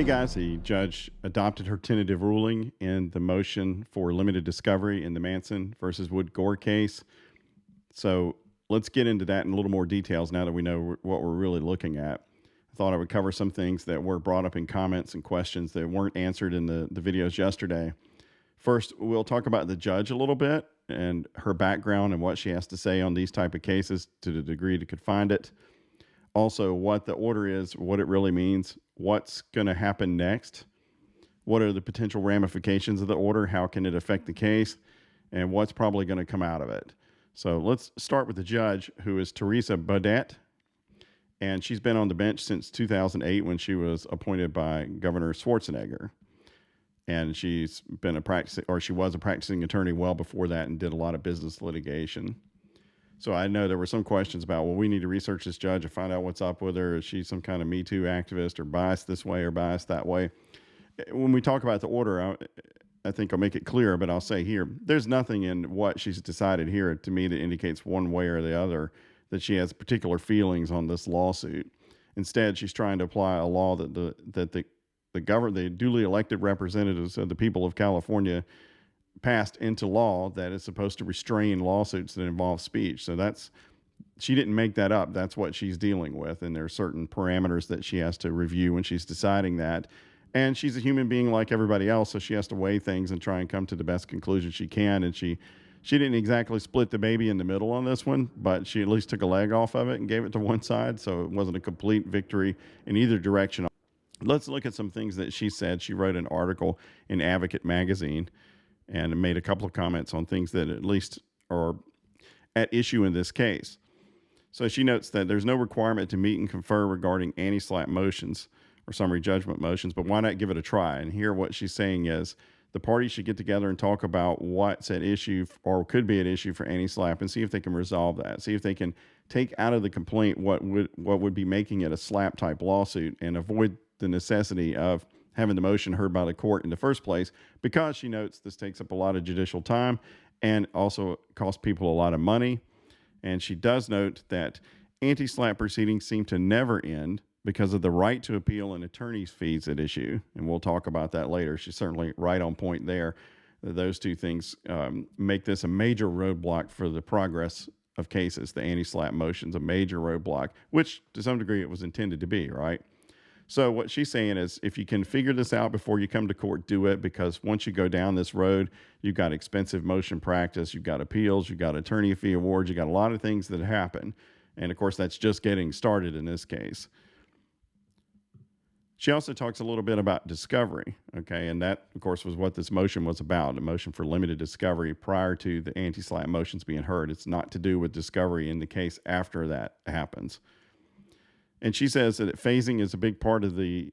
Hey guys, the judge adopted her tentative ruling in the motion for limited discovery in the Manson versus Wood Gore case. So let's get into that in a little more details now that we know what we're really looking at. I thought I would cover some things that were brought up in comments and questions that weren't answered in the videos yesterday. First, we'll talk about the judge a little bit and her background and what she has to say on these type of cases to the degree it could find it. Also, what the order is, what it really means, what's going to happen next, what are the potential ramifications of the order, how can it affect the case, and what's probably going to come out of it. So let's start with the judge, who is Teresa Budette, and she's been on the bench since 2008 when she was appointed by Governor Schwarzenegger. And she's been she was a practicing attorney well before that and did a lot of business litigation. So I know there were some questions about, well, we need to research this judge and find out what's up with her. Is she some kind of Me Too activist or biased this way or biased that way? When we talk about the order, I think I'll make it clear, but I'll say here, there's nothing in what she's decided here to me that indicates one way or the other that she has particular feelings on this lawsuit. Instead, she's trying to apply a law that the duly elected representatives of the people of California passed into law that is supposed to restrain lawsuits that involve speech. So she didn't make that up. That's what she's dealing with. And there are certain parameters that she has to review when she's deciding that. And she's a human being like everybody else. So she has to weigh things and try and come to the best conclusion she can. And she didn't exactly split the baby in the middle on this one, but she at least took a leg off of it and gave it to one side. So it wasn't a complete victory in either direction. Let's look at some things that she said. She wrote an article in Advocate magazine and made a couple of comments on things that at least are at issue in this case. So she notes that there's no requirement to meet and confer regarding anti-SLAPP motions or summary judgment motions, but why not give it a try? And here what she's saying is the parties should get together and talk about what's at issue or could be at issue for anti-SLAPP and see if they can resolve that. See if they can take out of the complaint what would be making it a SLAPP type lawsuit and avoid the necessity of having the motion heard by the court in the first place, because she notes this takes up a lot of judicial time and also costs people a lot of money. And she does note that anti-SLAPP proceedings seem to never end because of the right to appeal and attorney's fees at issue. And we'll talk about that later. She's certainly right on point there. Those two things make this a major roadblock for the progress of cases. The anti-SLAPP motion's a major roadblock, which to some degree it was intended to be, right? So what she's saying is if you can figure this out before you come to court, do it, because once you go down this road, you've got expensive motion practice, you've got appeals, you've got attorney fee awards, you've got a lot of things that happen. And of course, that's just getting started in this case. She also talks a little bit about discovery, okay? And that, of course, was what this motion was about, a motion for limited discovery prior to the anti-SLAPP motions being heard. It's not to do with discovery in the case after that happens. And she says that phasing is a big part of the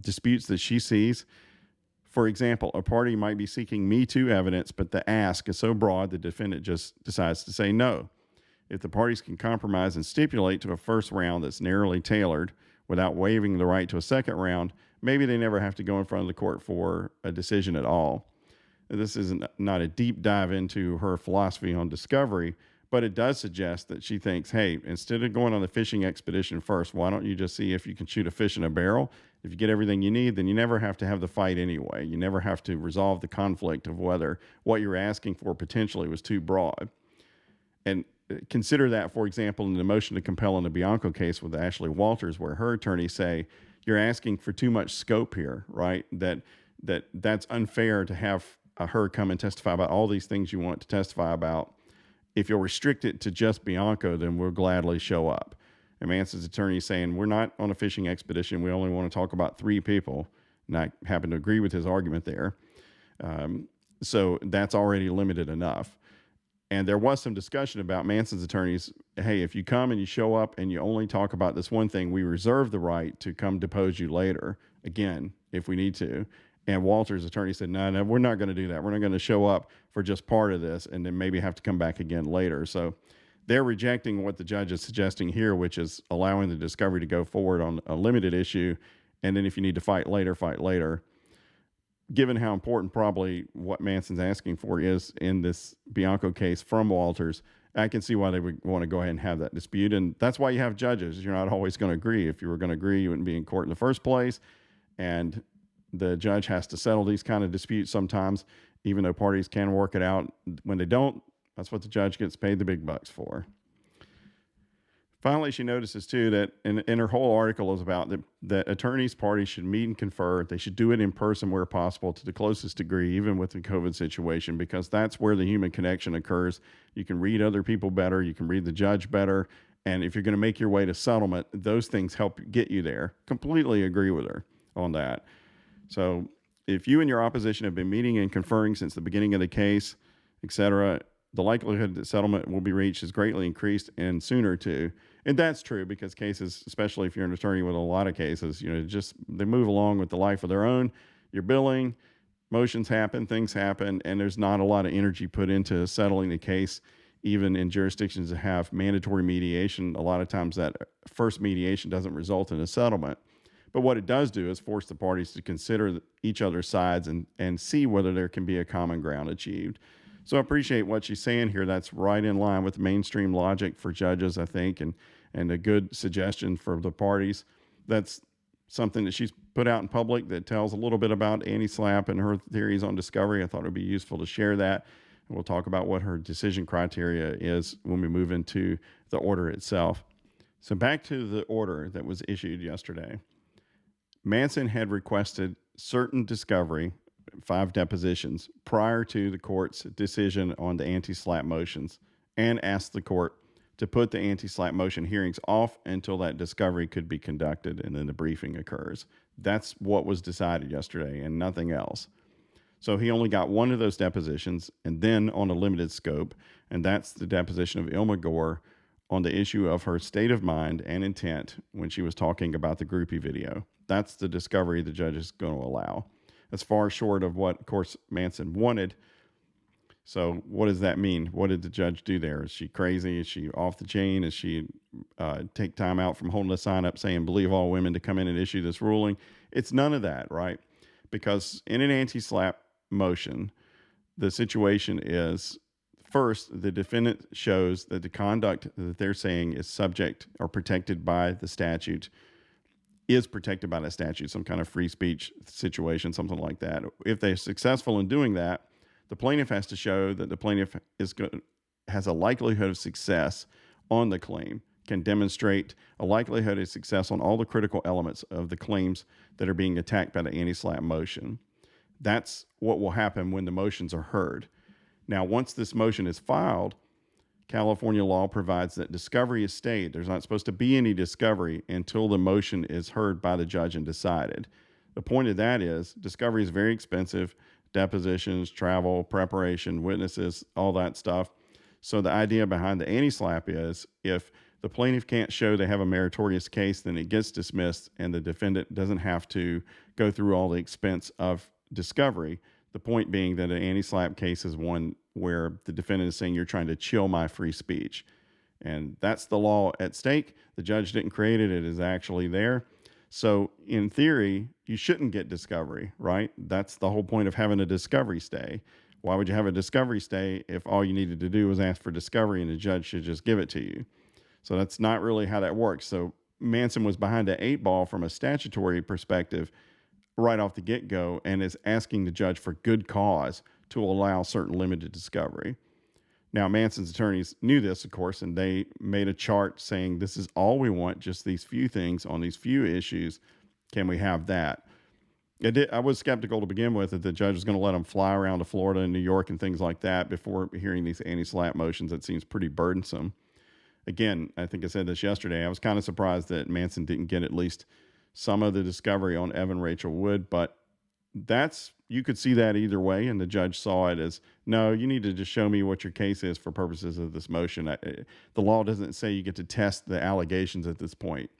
disputes that she sees. For example, a party might be seeking Me Too evidence, but the ask is so broad the defendant just decides to say no. If the parties can compromise and stipulate to a first round that's narrowly tailored without waiving the right to a second round, maybe they never have to go in front of the court for a decision at all. This is not a deep dive into her philosophy on discovery, but it does suggest that she thinks, hey, instead of going on the fishing expedition first, why don't you just see if you can shoot a fish in a barrel? If you get everything you need, then you never have to have the fight anyway. You never have to resolve the conflict of whether what you're asking for potentially was too broad. And consider that, for example, in the motion to compel in the Bianco case with Ashley Walters, where her attorneys say, you're asking for too much scope here, right? That's unfair to have her come and testify about all these things you want to testify about. If you'll restrict it to just Bianco, then we'll gladly show up. And Manson's attorney is saying, we're not on a fishing expedition. We only want to talk about 3 people. And I happen to agree with his argument there. So that's already limited enough. And there was some discussion about Manson's attorneys. Hey, if you come and you show up and you only talk about this one thing, we reserve the right to come depose you later, again, if we need to. And Walter's attorney said, no, we're not going to do that. We're not going to show up for just part of this and then maybe have to come back again later. So they're rejecting what the judge is suggesting here, which is allowing the discovery to go forward on a limited issue. And then if you need to fight later, fight later. Given how important probably what Manson's asking for is in this Bianco case from Walters, I can see why they would want to go ahead and have that dispute. And that's why you have judges. You're not always going to agree. If you were going to agree, you wouldn't be in court in the first place. and the judge has to settle these kind of disputes sometimes, even though parties can work it out. When they don't, that's what the judge gets paid the big bucks for. Finally, she notices too that in her whole article is about that attorneys, parties should meet and confer. They should do it in person where possible to the closest degree, even with the COVID situation, because that's where the human connection occurs. You can read other people better. You can read the judge better. And if you're going to make your way to settlement, those things help get you there. Completely agree with her on that. So if you and your opposition have been meeting and conferring since the beginning of the case, etc., the likelihood that settlement will be reached is greatly increased, and sooner too. And that's true because cases, especially if you're an attorney with a lot of cases, they move along with the life of their own. You're billing, motions happen, things happen, and there's not a lot of energy put into settling the case, even in jurisdictions that have mandatory mediation. A lot of times that first mediation doesn't result in a settlement. But what it does do is force the parties to consider each other's sides and see whether there can be a common ground achieved. So I appreciate what she's saying here. That's right in line with mainstream logic for judges, I think, and a good suggestion for the parties. That's something that she's put out in public that tells a little bit about anti-SLAPP and her theories on discovery. I thought it would be useful to share that. And we'll talk about what her decision criteria is when we move into the order itself. So back to the order that was issued yesterday. Manson had requested certain discovery, 5 depositions, prior to the court's decision on the anti-SLAPP motions, and asked the court to put the anti-SLAPP motion hearings off until that discovery could be conducted and then the briefing occurs. That's what was decided yesterday and nothing else. So he only got one of those depositions, and then on a limited scope, and that's the deposition of Ilma Gore on the issue of her state of mind and intent when she was talking about the groupie video. That's the discovery the judge is going to allow. That's far short of what, of course, Manson wanted. So what does that mean? What did the judge do there? Is she crazy? Is she off the chain? Is she take time out from holding a sign up saying, believe all women to come in and issue this ruling? It's none of that, right? Because in an anti-SLAPP motion, the situation is, first, the defendant shows that the conduct that they're saying is subject or protected by the statute is protected by the statute, some kind of free speech situation, something like that. If they're successful in doing that, the plaintiff has to show that the plaintiff has a likelihood of success on the claim, can demonstrate a likelihood of success on all the critical elements of the claims that are being attacked by the anti-SLAPP motion. That's what will happen when the motions are heard. Now, once this motion is filed, California law provides that discovery is stayed. There's not supposed to be any discovery until the motion is heard by the judge and decided. The point of that is discovery is very expensive. Depositions, travel, preparation, witnesses, all that stuff. So the idea behind the anti-SLAPP is if the plaintiff can't show they have a meritorious case, then it gets dismissed and the defendant doesn't have to go through all the expense of discovery. The point being that an anti-SLAPP case is one where the defendant is saying you're trying to chill my free speech. And that's the law at stake. The judge didn't create it. It is actually there. So in theory, you shouldn't get discovery, right? That's the whole point of having a discovery stay. Why would you have a discovery stay if all you needed to do was ask for discovery and the judge should just give it to you? So that's not really how that works. So Manson was behind the 8 ball from a statutory perspective right off the get-go and is asking the judge for good cause to allow certain limited discovery. Now, Manson's attorneys knew this, of course, and they made a chart saying this is all we want, just these few things on these few issues. Can we have that? I was skeptical to begin with that the judge was going to let them fly around to Florida and New York and things like that before hearing these anti-SLAPP motions. That seems pretty burdensome. Again, I think I said this yesterday. I was kind of surprised that Manson didn't get at least some of the discovery on Evan Rachel Wood, but you could see that either way, and the judge saw it as, no, you need to just show me what your case is for purposes of this motion. The law doesn't say you get to test the allegations at this point.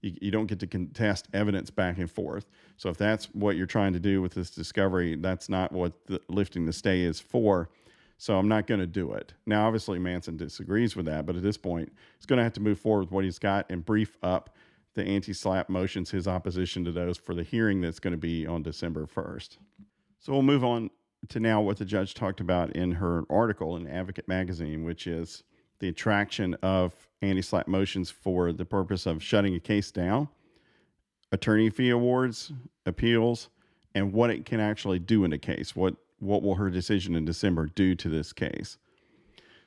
You don't get to contest evidence back and forth. So if that's what you're trying to do with this discovery, that's not what lifting the stay is for. So I'm not going to do it. Now, obviously, Manson disagrees with that, but at this point, he's going to have to move forward with what he's got and brief up the anti-SLAPP motions, his opposition to those for the hearing that's going to be on December 1st. So we'll move on to now what the judge talked about in her article in Advocate Magazine, which is the attraction of anti-SLAPP motions for the purpose of shutting a case down, attorney fee awards, appeals, and what it can actually do in a case. What will her decision in December do to this case?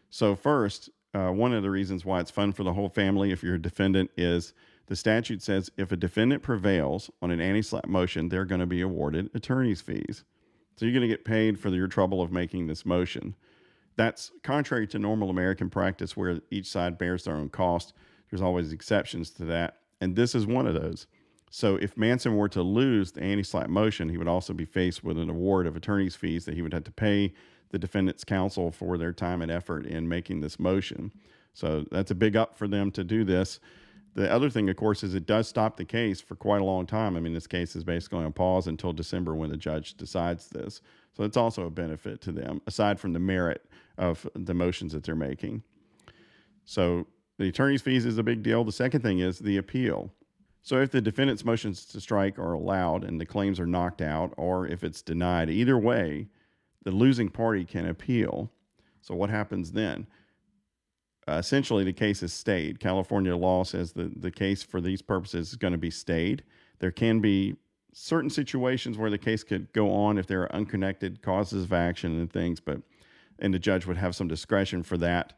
So first, one of the reasons why it's fun for the whole family if you're a defendant is the statute says if a defendant prevails on an anti-SLAPP motion, they're going to be awarded attorney's fees. So you're going to get paid for your trouble of making this motion. That's contrary to normal American practice where each side bears their own cost. There's always exceptions to that, and this is one of those. So if Manson were to lose the anti-SLAPP motion, he would also be faced with an award of attorney's fees that he would have to pay the defendant's counsel for their time and effort in making this motion. So that's a big up for them to do this. The other thing, of course, is it does stop the case for quite a long time. I mean, this case is basically on pause until December when the judge decides this. So it's also a benefit to them, aside from the merit of the motions that they're making. So the attorney's fees is a big deal. The second thing is the appeal. So if the defendant's motions to strike are allowed and the claims are knocked out, or if it's denied, either way, the losing party can appeal. So what happens then? Essentially, the case is stayed. California law says the case for these purposes is going to be stayed. There can be certain situations where the case could go on if there are unconnected causes of action and things, and the judge would have some discretion for that.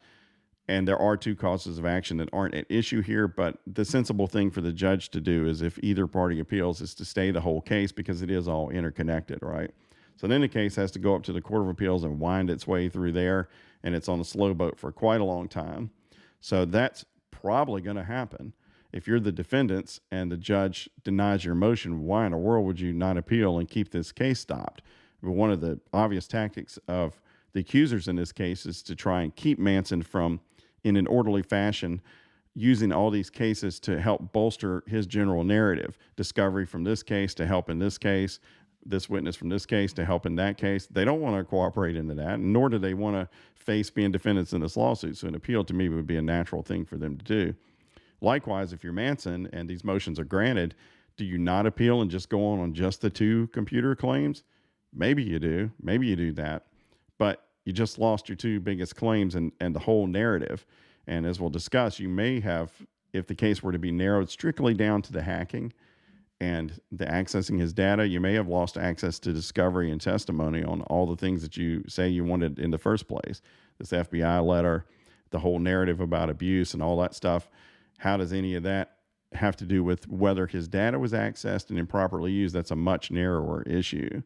And there are two causes of action that aren't at issue here, but the sensible thing for the judge to do is if either party appeals is to stay the whole case because it is all interconnected, right? So then the case has to go up to the Court of Appeals and wind its way through there, and it's on a slow boat for quite a long time. So that's probably going to happen. If you're the defendants and the judge denies your motion, why in the world would you not appeal and keep this case stopped? But one of the obvious tactics of the accusers in this case is to try and keep Manson from, in an orderly fashion, using all these cases to help bolster his general narrative. Discovery from this case to help in this case, this witness from this case to help in that case. They don't want to cooperate into that, nor do they want to face being defendants in this lawsuit. So an appeal to me would be a natural thing for them to do. Likewise, if you're Manson and these motions are granted, do you not appeal and just go on just the two computer claims? Maybe you do. Maybe you do that. But you just lost your two biggest claims and the whole narrative. And as we'll discuss, you may have, if the case were to be narrowed strictly down to the hacking and the accessing his data, you may have lost access to discovery and testimony on all the things that you say you wanted in the first place. This FBI letter, the whole narrative about abuse and all that stuff. How does any of that have to do with whether his data was accessed and improperly used? That's a much narrower issue.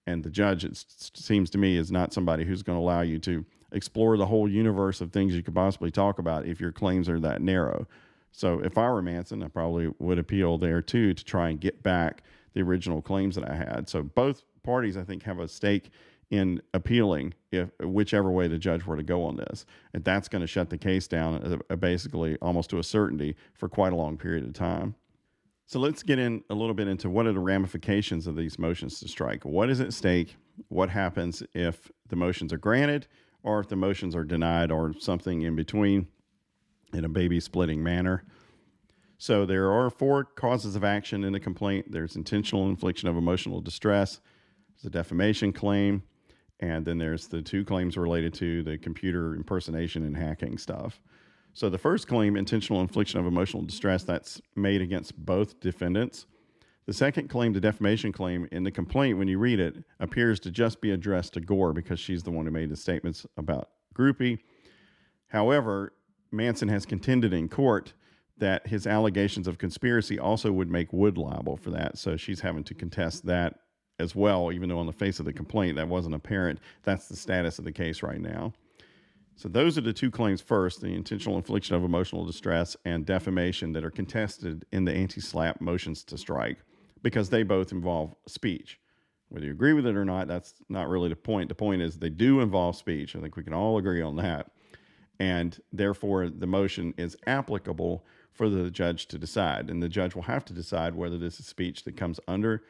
And the judge, it seems to me, is not somebody who's going to allow you to explore the whole universe of things you could possibly talk about if your claims are that narrow. So if I were Manson, I probably would appeal there too to try and get back the original claims that I had. So both parties, I think, have a stake in appealing if whichever way the judge were to go on this. And that's going to shut the case down basically almost to a certainty for quite a long period of time. So let's get in a little bit into what are the ramifications of these motions to strike. What is at stake? What happens if the motions are granted or if the motions are denied or something in between in a baby splitting manner? So there are 4 causes of action in the complaint. There's intentional infliction of emotional distress, there's a defamation claim, and then there's the 2 claims related to the computer impersonation and hacking stuff. So the first claim, intentional infliction of emotional distress, that's made against both defendants. The second claim, the defamation claim, in the complaint, when you read it, appears to just be addressed to Gore because she's the one who made the statements about Groupie. However, Manson has contended in court that his allegations of conspiracy also would make Wood liable for that. So she's having to contest that as well, even though on the face of the complaint that wasn't apparent. That's the status of the case right now. So those are the 2 claims first, the intentional infliction of emotional distress and defamation, that are contested in the anti-SLAPP motions to strike because they both involve speech. Whether you agree with it or not, that's not really the point. The point is they do involve speech. I think we can all agree on that. And therefore, the motion is applicable for the judge to decide. And the judge will have to decide whether this is speech that comes under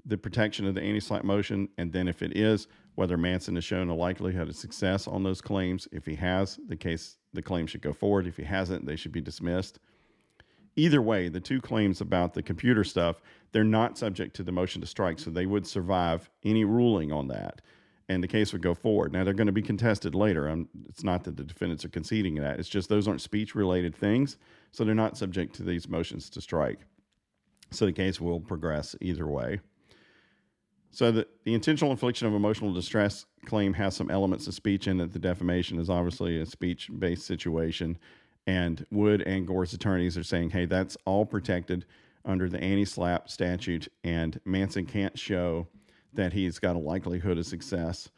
the protection of the anti-SLAPP motion, and then if it is, whether Manson has shown a likelihood of success on those claims. If he has, the claim should go forward. If he hasn't, they should be dismissed. Either way, the 2 claims about the computer stuff, they're not subject to the motion to strike, so they would survive any ruling on that, and the case would go forward. Now, they're going to be contested later. It's not that the defendants are conceding that. It's just those aren't speech-related things, so they're not subject to these motions to strike. So the case will progress either way. So the intentional infliction of emotional distress claim has some elements of speech in it. The defamation is obviously a speech-based situation. And Wood and Gore's attorneys are saying, hey, that's all protected under the anti-SLAPP statute, and Manson can't show that he's got a likelihood of success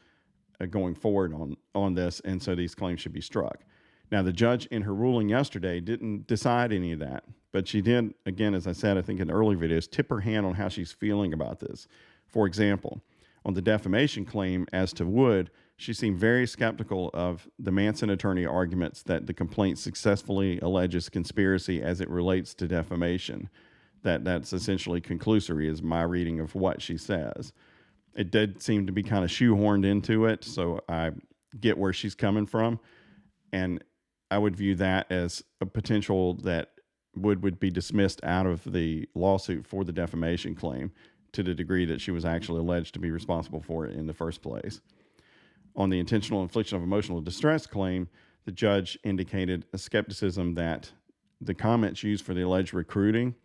going forward on this, and so these claims should be struck. Now, the judge in her ruling yesterday didn't decide any of that, but she did, again, as I said, I think in the early videos, tip her hand on how she's feeling about this. For example, on the defamation claim as to Wood, she seemed very skeptical of the Manson attorney arguments that the complaint successfully alleges conspiracy as it relates to defamation. That's essentially conclusory is my reading of what she says. It did seem to be kind of shoehorned into it, so I get where she's coming from. And I would view that as a potential that would be dismissed out of the lawsuit for the defamation claim to the degree that she was actually alleged to be responsible for it in the first place. On the intentional infliction of emotional distress claim, the judge indicated a skepticism that the comments used for the alleged recruiting,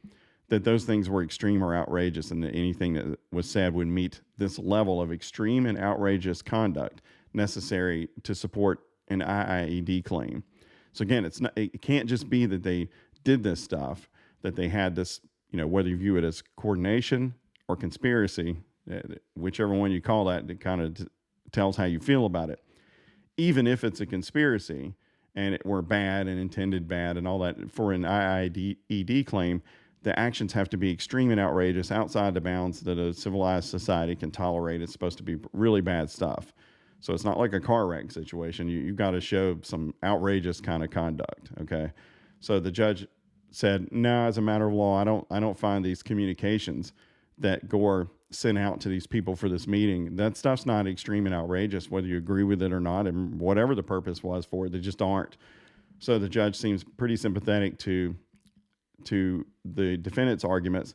that those things were extreme or outrageous, and that anything that was said would meet this level of extreme and outrageous conduct necessary to support an IIED claim. So again, it can't just be that they did this stuff, that they had this, whether you view it as coordination or conspiracy, whichever one you call that, it kind of tells how you feel about it. Even if it's a conspiracy and it were bad and intended bad and all that, for an IIED claim, the actions have to be extreme and outrageous outside the bounds that a civilized society can tolerate. It's supposed to be really bad stuff. So it's not like a car wreck situation. You've got to show some outrageous kind of conduct. Okay. So the judge said, no, as a matter of law, I don't find these communications that Gore sent out to these people for this meeting, that stuff's not extreme and outrageous, whether you agree with it or not, and whatever the purpose was for it, they just aren't. So the judge seems pretty sympathetic to the defendant's arguments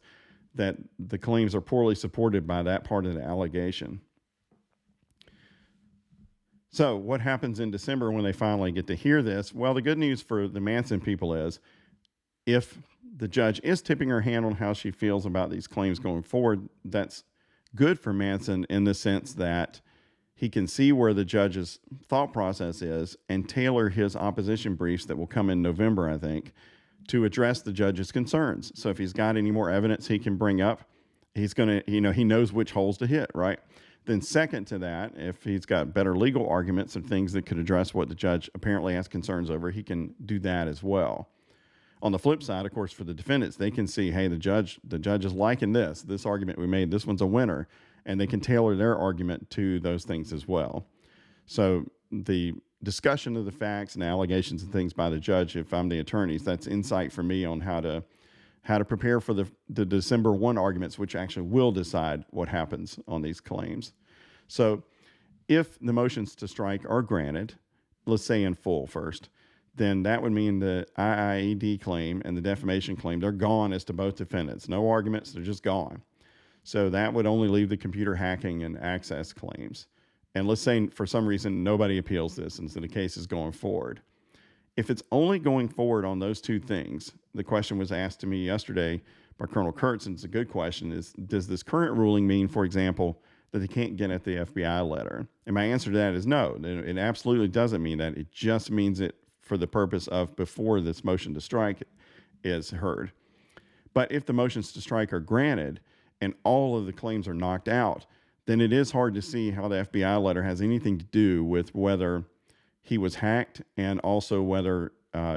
that the claims are poorly supported by that part of the allegation. So what happens in December when they finally get to hear this? Well, the good news for the Manson people is if the judge is tipping her hand on how she feels about these claims going forward, that's good for Manson in the sense that he can see where the judge's thought process is and tailor his opposition briefs that will come in November, I think, to address the judge's concerns. So if he's got any more evidence he can bring up, he's going to, he knows which holes to hit, right? Then second to that, if he's got better legal arguments and things that could address what the judge apparently has concerns over, he can do that as well. On the flip side, of course, for the defendants, they can see, hey, the judge is liking this argument we made, this one's a winner, and they can tailor their argument to those things as well. So the discussion of the facts and allegations and things by the judge, if I'm the attorneys, that's insight for me on how to prepare for the December 1 arguments, which actually will decide what happens on these claims. So if the motions to strike are granted, let's say in full first, then that would mean the IIED claim and the defamation claim, they're gone as to both defendants. No arguments, they're just gone. So that would only leave the computer hacking and access claims. And let's say for some reason nobody appeals this and so the case is going forward. If it's only going forward on those two things, the question was asked to me yesterday by Colonel Kurtz, and it's a good question, is does this current ruling mean, for example, that they can't get at the FBI letter? And my answer to that is no. It absolutely doesn't mean that. It just means it for the purpose of before this motion to strike is heard. But if the motions to strike are granted and all of the claims are knocked out, then it is hard to see how the FBI letter has anything to do with whether he was hacked and also whether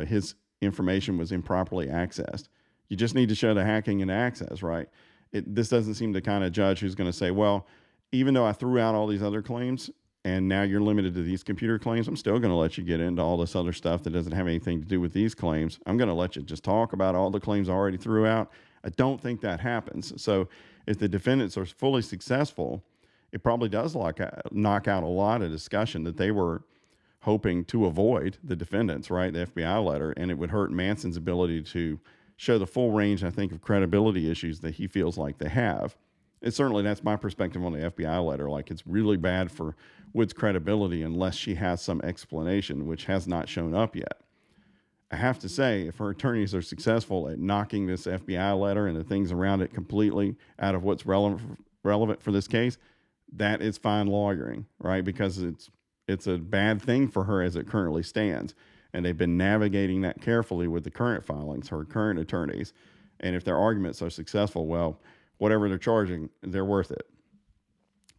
his information was improperly accessed. You just need to show the hacking and access, right? This doesn't seem the kind of judge who's going to say, well, even though I threw out all these other claims and now you're limited to these computer claims, I'm still going to let you get into all this other stuff that doesn't have anything to do with these claims. I'm going to let you just talk about all the claims I already threw out. I don't think that happens. So if the defendants are fully successful, it probably does knock out a lot of discussion that they were hoping to avoid, the defendants, right, the FBI letter, and it would hurt Manson's ability to show the full range, I think, of credibility issues that he feels like they have. And certainly that's my perspective on the FBI letter. Like, it's really bad for Wood's credibility unless she has some explanation, which has not shown up yet. I have to say, if her attorneys are successful at knocking this FBI letter and the things around it completely out of what's relevant for this case, that is fine lawyering, right? Because it's a bad thing for her as it currently stands. And they've been navigating that carefully with the current filings, her current attorneys. And if their arguments are successful, well, whatever they're charging, they're worth it.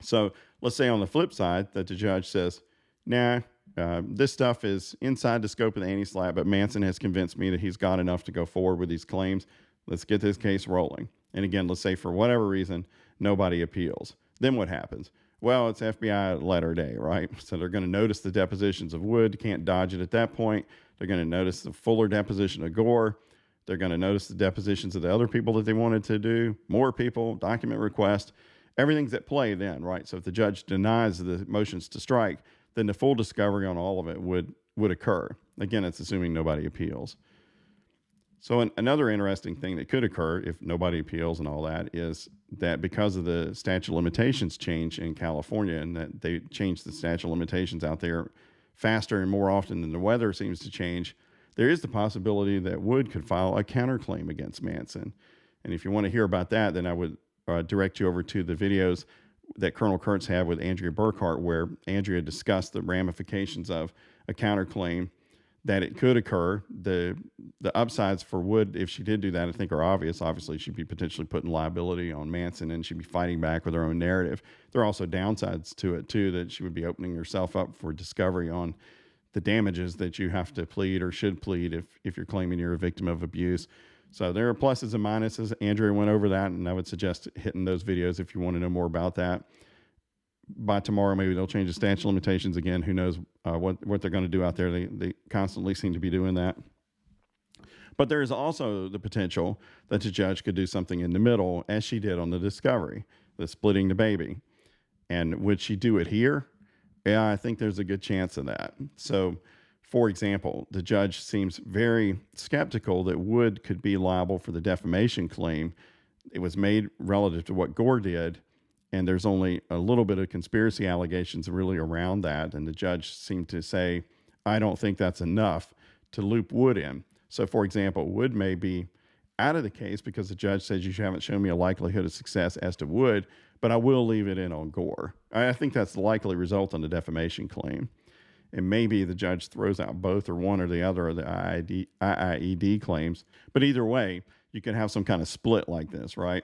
So let's say on the flip side that the judge says, nah, this stuff is inside the scope of the anti-SLAPP, but Manson has convinced me that he's got enough to go forward with these claims. Let's get this case rolling. And again, let's say for whatever reason, nobody appeals. Then what happens? Well, it's FBI letter day, right? So they're going to notice the depositions of Wood. Can't dodge it at that point. They're going to notice the fuller deposition of Gore. They're going to notice the depositions of the other people that they wanted to do, more people, document request. Everything's at play then, right? So if the judge denies the motions to strike, then the full discovery on all of it would occur. Again, it's assuming nobody appeals. So another interesting thing that could occur if nobody appeals and all that is that because of the statute of limitations change in California, and that they changed the statute of limitations out there faster and more often than the weather seems to change, there is the possibility that Wood could file a counterclaim against Manson. And if you want to hear about that, then I would direct you over to the videos that Colonel Kurtz had with Andrea Burkhart, where Andrea discussed the ramifications of a counterclaim, that it could occur. The upsides for Wood, if she did do that, I think are obvious. Obviously, she'd be potentially putting liability on Manson, and she'd be fighting back with her own narrative. There are also downsides to it, too, that she would be opening herself up for discovery on the damages that you have to plead or should plead if you're claiming you're a victim of abuse. So there are pluses and minuses. Andrea went over that, and I would suggest hitting those videos if you want to know more about that. By tomorrow, maybe they'll change the statute of limitations again. Who knows what they're going to do out there. They constantly seem to be doing that. But there is also the potential that the judge could do something in the middle, as she did on the discovery, the splitting the baby. And would she do it here? Yeah, I think there's a good chance of that. So, for example, the judge seems very skeptical that Wood could be liable for the defamation claim. It was made relative to what Gore did, and there's only a little bit of conspiracy allegations really around that. And the judge seemed to say, I don't think that's enough to loop Wood in. So, for example, Wood may be out of the case because the judge says you haven't shown me a likelihood of success as to Wood, but I will leave it in on Gore. I think that's the likely result on the defamation claim. And maybe the judge throws out both or one or the other of the IIED claims. But either way, you can have some kind of split like this, right?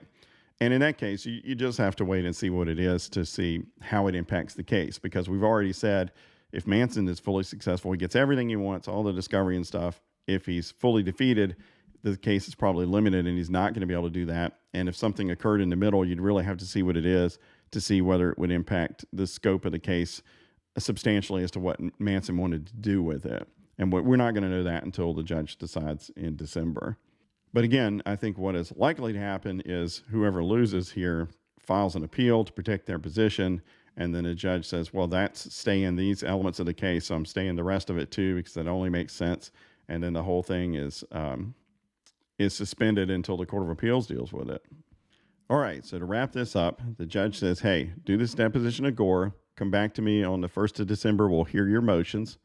And in that case, you just have to wait and see what it is to see how it impacts the case. Because we've already said if Manson is fully successful, he gets everything he wants, all the discovery and stuff. If he's fully defeated, the case is probably limited and he's not going to be able to do that. And if something occurred in the middle, you'd really have to see what it is to see whether it would impact the scope of the case substantially as to what Manson wanted to do with it. And we're not going to know that until the judge decides in December. But again, I think what is likely to happen is whoever loses here files an appeal to protect their position, and then the judge says, well, that's staying these elements of the case, so I'm staying the rest of it too, because that only makes sense. And then the whole thing is suspended until the Court of Appeals deals with it. All right, so to wrap this up, the judge says, hey, do this deposition of Gore. Come back to me on the 1st of December. We'll hear your motions.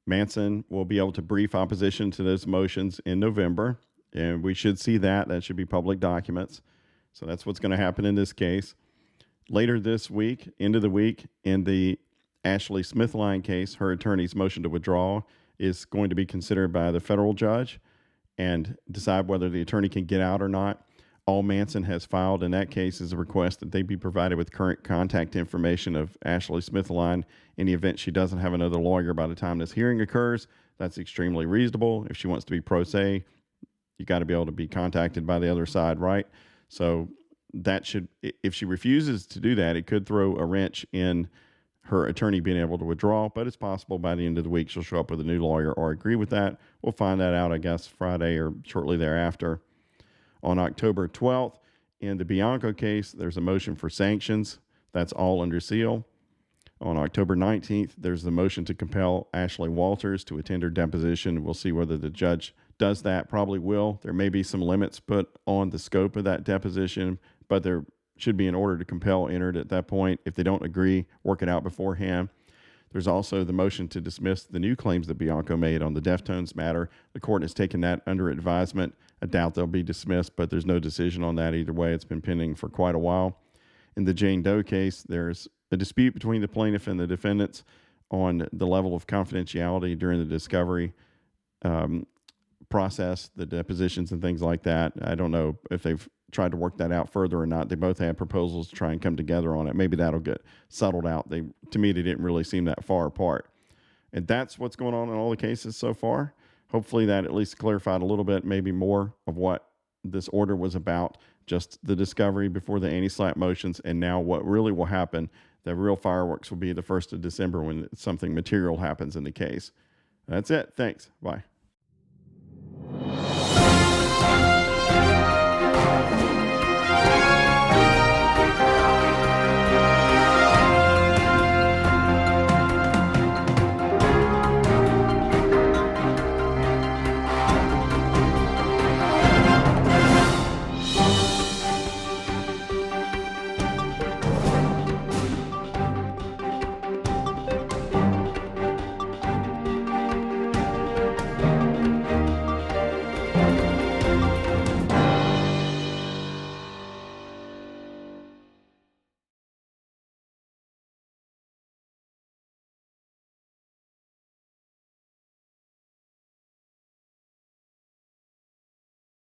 Manson will be able to brief opposition to those motions in November, and we should see that. That should be public documents. So that's what's going to happen in this case. Later this week, end of the week, in the Ashley Smithline case, her attorney's motion to withdraw is going to be considered by the federal judge and decide whether the attorney can get out or not. All Manson has filed in that case is a request that they be provided with current contact information of Ashley Smithline in the event she doesn't have another lawyer by the time this hearing occurs. That's extremely reasonable. If she wants to be pro se, you got to be able to be contacted by the other side, right? So that should, if she refuses to do that, it could throw a wrench in her attorney being able to withdraw, but it's possible by the end of the week she'll show up with a new lawyer or agree with that. We'll find that out, I guess, Friday or shortly thereafter. On October 12th, in the Bianco case, there's a motion for sanctions. That's all under seal. On October 19th, there's the motion to compel Ashley Walters to attend her deposition. We'll see whether the judge does that. Probably will. There may be some limits put on the scope of that deposition, but there should be an order to compel entered at that point. If they don't agree, work it out beforehand. There's also the motion to dismiss the new claims that Bianco made on the Deftones matter. The court has taken that under advisement. I doubt they'll be dismissed, but there's no decision on that either way. It's been pending for quite a while. In the Jane Doe case, there's a dispute between the plaintiff and the defendants on the level of confidentiality during the discovery process, the depositions and things like that. I don't know if they've tried to work that out further or not. They both had proposals to try and come together on it. Maybe that'll get settled out. To me, they didn't really seem that far apart. And that's what's going on in all the cases so far. Hopefully that at least clarified a little bit, maybe more of what this order was about, just the discovery before the anti-SLAPP motions, and now what really will happen. The real fireworks will be the 1st of December when something material happens in the case. That's it. Thanks. Bye.